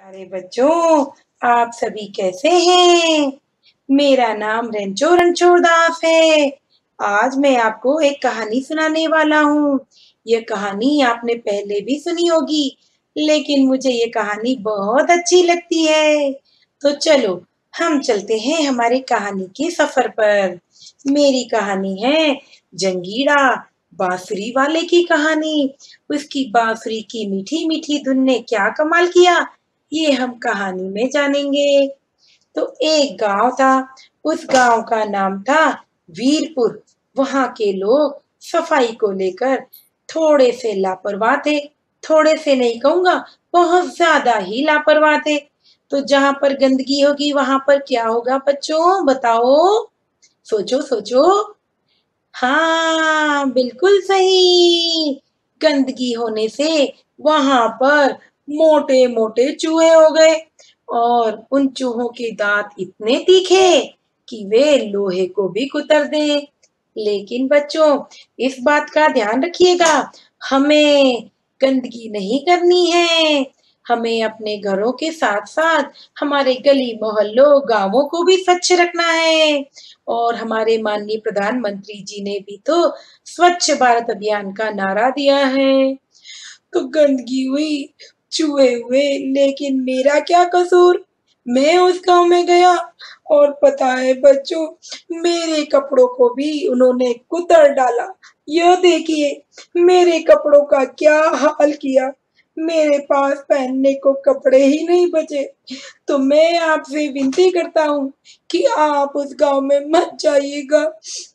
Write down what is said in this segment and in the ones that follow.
प्यारे बच्चों, आप सभी कैसे हैं? मेरा नाम रेंचो रणछोड़ दास है। आज मैं आपको एक कहानी सुनाने वाला हूँ। यह कहानी आपने पहले भी सुनी होगी, लेकिन मुझे ये कहानी बहुत अच्छी लगती है। तो चलो, हम चलते हैं हमारी कहानी के सफर पर। मेरी कहानी है जंगीरा बांसुरी वाले की कहानी। उसकी बांसुरी की मीठी मीठी धुन ने क्या कमाल किया, ये हम कहानी में जानेंगे। तो एक गांव था। उस गांव का नाम था वीरपुर। वहां के लोग सफाई को लेकर थोड़े से लापरवाह थे। थोड़े से नहीं कहूंगा, बहुत ज्यादा ही लापरवाह थे। तो जहां पर गंदगी होगी वहां पर क्या होगा बच्चों, बताओ? सोचो सोचो। हाँ, बिल्कुल सही। गंदगी होने से वहां पर मोटे मोटे चूहे हो गए और उन चूहों के दांत इतने तीखे कि वे लोहे को भी कुतर दें। लेकिन बच्चों, इस बात का ध्यान रखिएगा, हमें गंदगी नहीं करनी है। हमें अपने घरों के साथ साथ हमारे गली मोहल्लों गांवों को भी स्वच्छ रखना है। और हमारे माननीय प्रधानमंत्री जी ने भी तो स्वच्छ भारत अभियान का नारा दिया है। तो गंदगी हुई, चूहे हुए, लेकिन मेरा क्या कसूर? मैं उस गांव में गया और पता है बच्चों, मेरे कपड़ों को भी उन्होंने कुतर डाला। यह देखिए, मेरे कपड़ों का क्या हाल किया। मेरे पास पहनने को कपड़े ही नहीं बचे। तो मैं आपसे विनती करता हूँ कि आप उस गांव में मत जाइएगा।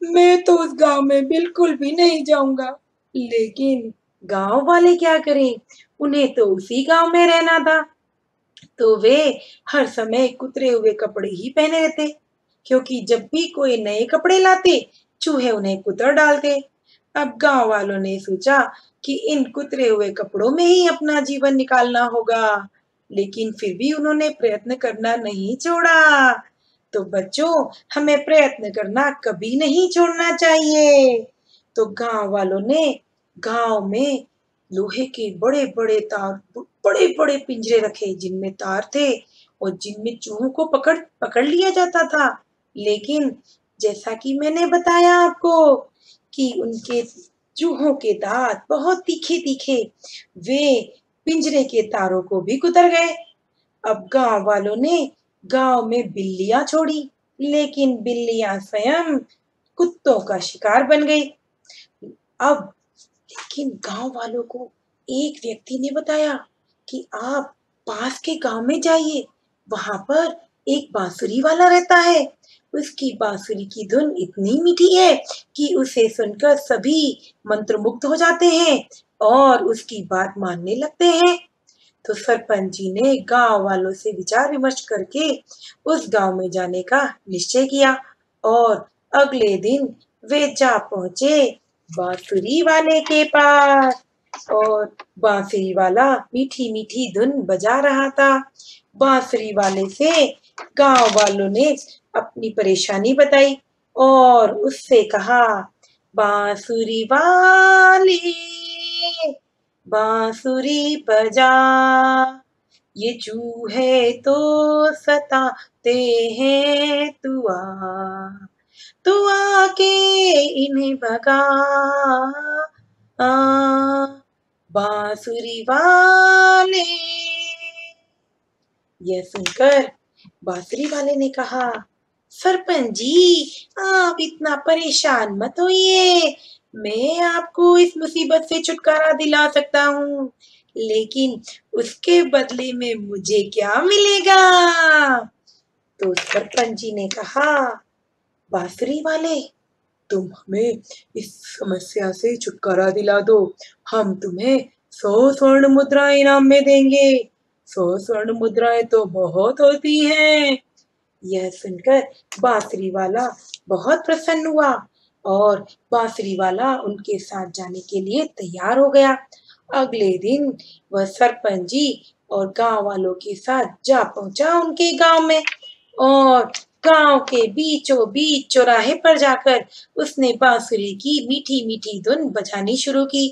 मैं तो उस गांव में बिल्कुल भी नहीं जाऊंगा। लेकिन गांव वाले क्या करें, उन्हें तो उसी गांव में रहना था। तो वे हर समय कुतरे हुए कपड़े ही पहने रहते, क्योंकि जब भी कोई नए कपड़े लाते, चूहे उन्हें कुतर डालते। अब गांव वालों ने सोचा कि इन कुतरे हुए कपड़ों में ही अपना जीवन निकालना होगा, लेकिन फिर भी उन्होंने प्रयत्न करना नहीं छोड़ा। तो बच्चों, हमें प्रयत्न करना कभी नहीं छोड़ना चाहिए। तो गांव वालों ने गांव में लोहे के बड़े बड़े तार, बड़े बड़े पिंजरे रखे जिनमें तार थे और जिनमें चूहों को पकड़ पकड़ लिया जाता था। लेकिन जैसा कि मैंने बताया आपको कि उनके चूहों के दांत बहुत तीखे तीखे, वे पिंजरे के तारों को भी कुतर गए। अब गांव वालों ने गांव में बिल्लियां छोड़ी, लेकिन बिल्लियां स्वयं कुत्तों का शिकार बन गई। अब लेकिन गांव वालों को एक व्यक्ति ने बताया कि आप पास के गांव में जाइए, वहां पर एक बांसुरी वाला रहता है। उसकी बांसुरी की धुन इतनी मीठी है कि उसे सुनकर सभी मंत्रमुग्ध हो जाते हैं और उसकी बात मानने लगते हैं। तो सरपंच जी ने गांव वालों से विचार विमर्श करके उस गांव में जाने का निश्चय किया और अगले दिन वे जा पहुंचे बांसुरी वाले के पास। और बांसुरी वाला मीठी मीठी धुन बजा रहा था। बांसुरी वाले से गांव वालों ने अपनी परेशानी बताई और उससे कहा, बांसुरी वाले बांसुरी बजा, ये चूहे तो सताते हैं, तू आके इन्हें भगा। आ, बांसुरी वाले। यह सुनकर बांसुरी वाले ने कहा, सरपंच जी, आप इतना परेशान मत होइए। मैं आपको इस मुसीबत से छुटकारा दिला सकता हूँ, लेकिन उसके बदले में मुझे क्या मिलेगा? तो सरपंच जी ने कहा, बांसुरी वाले, तुम हमें इस समस्या से छुटकारा दिला दो, हम तुम्हें 100 स्वर्ण मुद्राएं इनाम में देंगे। 100 स्वर्ण मुद्राएं तो बहुत होती हैं। यह सुनकर बांसुरी वाला बहुत प्रसन्न हुआ और बांसुरी वाला उनके साथ जाने के लिए तैयार हो गया। अगले दिन वह सरपंच जी और गांव वालों के साथ जा पहुंचा उनके गांव में और गांव के बीचों बीच चौराहे पर जाकर उसने बांसुरी की मीठी मीठी धुन बजानी शुरू की।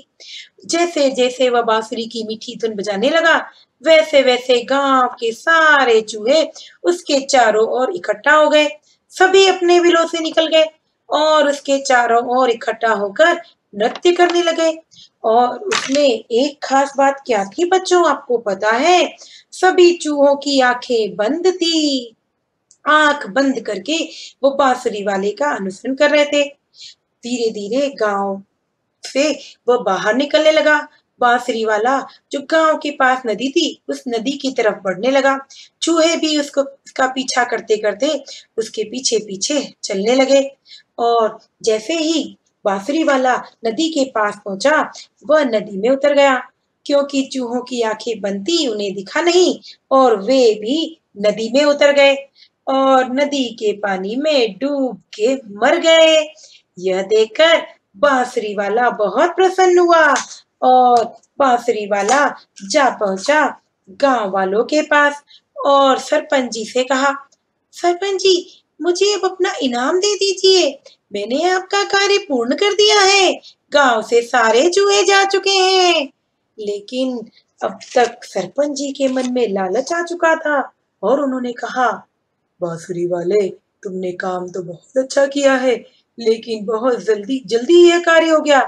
जैसे जैसे वह बांसुरी की मीठी धुन बजाने लगा, वैसे वैसे गांव के सारे चूहे उसके चारों ओर इकट्ठा हो गए। सभी अपने बिलों से निकल गए और उसके चारों ओर इकट्ठा होकर नृत्य करने लगे। और उसमें एक खास बात क्या थी बच्चों, आपको पता है? सभी चूहों की आंखें बंद थी। आंख बंद करके वो बांसुरी वाले का अनुसरण कर रहे थे। धीरे धीरे गांव से वो बाहर निकलने लगा। बांसुरी वाला जो गांव के पास नदी थी, उस नदी की तरफ बढ़ने लगा। चूहे भी उसका पीछा करते करते उसके पीछे पीछे चलने लगे। और जैसे ही बांसुरी वाला नदी के पास पहुंचा, वह नदी में उतर गया। क्योंकि चूहों की आंखें बंद थी, उन्हें दिखा नहीं और वे भी नदी में उतर गए और नदी के पानी में डूब के मर गए। यह देखकर बांसुरी वाला बहुत प्रसन्न हुआ और बांसुरी वाला जा पहुंचा गांव वालों के पास और सरपंच जी से कहा, सरपंच जी, मुझे अब अपना इनाम दे दीजिए। मैंने आपका कार्य पूर्ण कर दिया है। गांव से सारे चूहे जा चुके हैं। लेकिन अब तक सरपंच जी के मन में लालच आ चुका था और उन्होंने कहा, बांसुरी वाले, तुमने काम तो बहुत अच्छा किया है, लेकिन बहुत जल्दी जल्दी यह कार्य हो गया।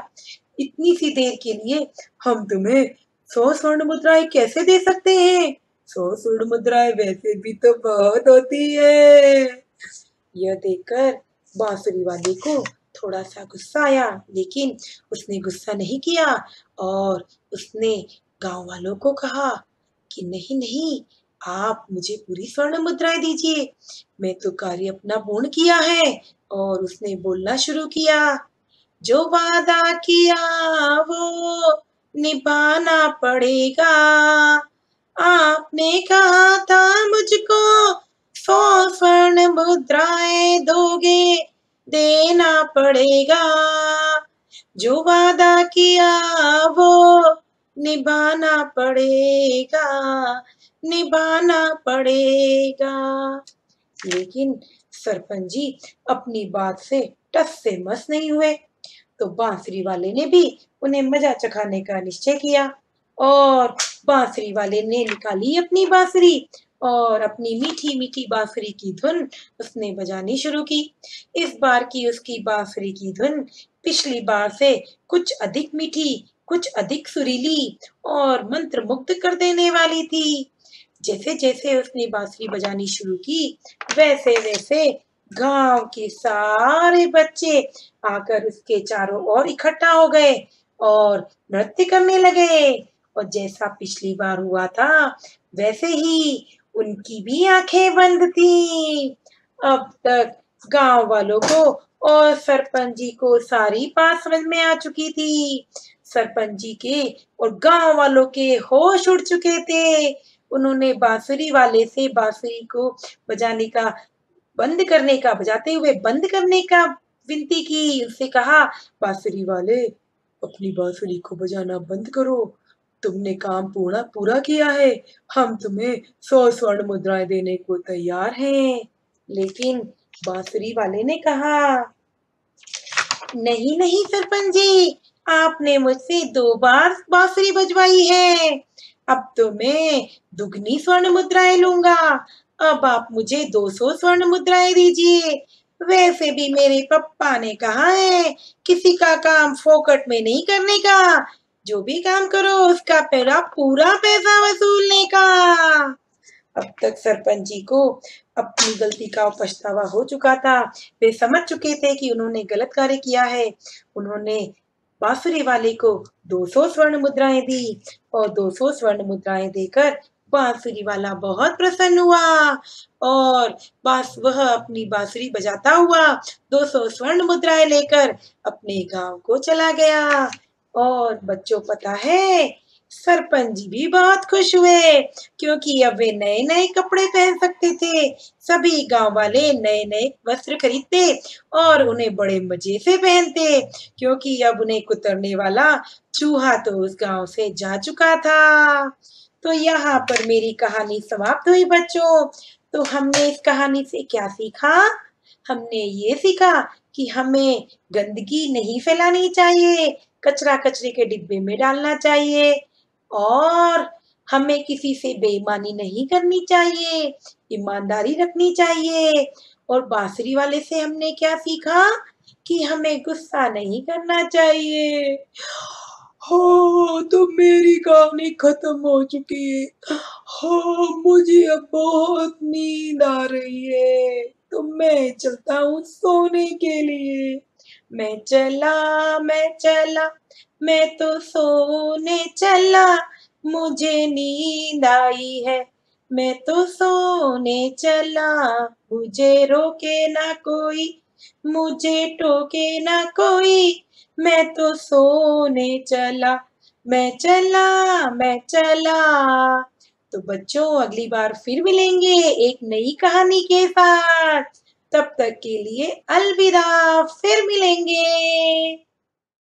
इतनी सी देर के लिए हम तुम्हें 100 स्वर्ण मुद्राएं कैसे दे सकते हैं? 100 स्वर्ण मुद्राएं वैसे भी तो बहुत होती है। यह देखकर बांसुरी वाले को थोड़ा सा गुस्सा आया, लेकिन उसने गुस्सा नहीं किया और उसने गांव वालों को कहा कि नहीं नहीं, आप मुझे पूरी स्वर्ण मुद्राएं दीजिए, मैं तो कार्य अपना पूर्ण किया है। और उसने बोलना शुरू किया, जो वादा किया वो निभाना पड़ेगा। आपने कहा था मुझको 100 स्वर्ण मुद्राएं दोगे, देना पड़ेगा। जो वादा किया वो निभाना पड़ेगा, निभाना पड़ेगा। लेकिन सरपंच जी अपनी बात से टस से मस नहीं हुए। तो बांसुरी वाले ने भी उन्हें मजा चखाने का निश्चय किया और बांसुरी वाले ने निकाली अपनी बांसुरी और अपनी मीठी मीठी बांसुरी की धुन उसने बजानी शुरू की। इस बार की उसकी बांसुरी की धुन पिछली बार से कुछ अधिक मीठी, कुछ अधिक सुरीली और मंत्र मुग्ध कर देने वाली थी। जैसे जैसे उसने बांसुरी बजानी शुरू की, वैसे वैसे गांव के सारे बच्चे आकर उसके चारों ओर इकट्ठा हो गए और नृत्य करने लगे। और जैसा पिछली बार हुआ था, वैसे ही उनकी भी आंखें बंद थी। अब तक गांव वालों को और सरपंच जी को सारी बात समझ में आ चुकी थी। सरपंच जी के और गांव वालों के होश उड़ चुके थे। उन्होंने बांसुरी वाले से बांसुरी को बजाने का बंद करने का, बजाते हुए बंद करने का विनती की। उससे कहा, बांसुरी वाले, अपनी बांसुरी को बजाना बंद करो। तुमने काम पूरा पूरा किया है। हम तुम्हें 100 स्वर्ण मुद्राएं देने को तैयार हैं। लेकिन बांसुरी वाले ने कहा, नहीं नहीं सरपंच जी, आपने मुझसे 2 बार बांसुरी बजवाई है। अब तो मैं दुगनी स्वर्ण मुद्राएं लूंगा। अब आप मुझे 200 स्वर्ण मुद्राएं दीजिए। वैसे भी मेरे पप्पा ने कहा है, किसी का काम फोकट में नहीं करने का, जो भी काम करो उसका पहला पूरा पैसा वसूलने का। अब तक सरपंच जी को अपनी गलती का पछतावा हो चुका था। वे समझ चुके थे कि उन्होंने गलत कार्य किया है। उन्होंने बांसुरी वाले को 200 स्वर्ण मुद्राएं दी और 200 स्वर्ण मुद्राएं देकर बांसुरी वाला बहुत प्रसन्न हुआ और वह अपनी बांसुरी बजाता हुआ 200 स्वर्ण मुद्राएं लेकर अपने गांव को चला गया। और बच्चों, पता है, सरपंच जी भी बहुत खुश हुए, क्योंकि अब वे नए नए कपड़े पहन सकते थे। सभी गांव वाले नए नए वस्त्र खरीदते और उन्हें बड़े मजे से पहनते, क्योंकि अब उन्हें कुतरने वाला चूहा तो उस गांव से जा चुका था। तो यहाँ पर मेरी कहानी समाप्त हुई बच्चों। तो हमने इस कहानी से क्या सीखा? हमने ये सीखा कि हमें गंदगी नहीं फैलानी चाहिए, कचरा कचरे के डिब्बे में डालना चाहिए और हमें किसी से बेईमानी नहीं करनी चाहिए, ईमानदारी रखनी चाहिए। और बांसुरी वाले से हमने क्या सीखा कि हमें गुस्सा नहीं करना चाहिए। हाँ, तो मेरी कहानी खत्म हो चुकी है। हाँ, मुझे अब बहुत नींद आ रही है, तो मैं चलता हूँ सोने के लिए। मैं चला, मैं तो सोने चला, मुझे नींद आई है। मैं तो सोने चला, मुझे रोके ना कोई, मुझे टोके ना कोई, मैं तो सोने चला। मैं चला। तो बच्चों अगली बार फिर मिलेंगे एक नई कहानी के साथ। तब तक के लिए अलविदा, फिर मिलेंगे।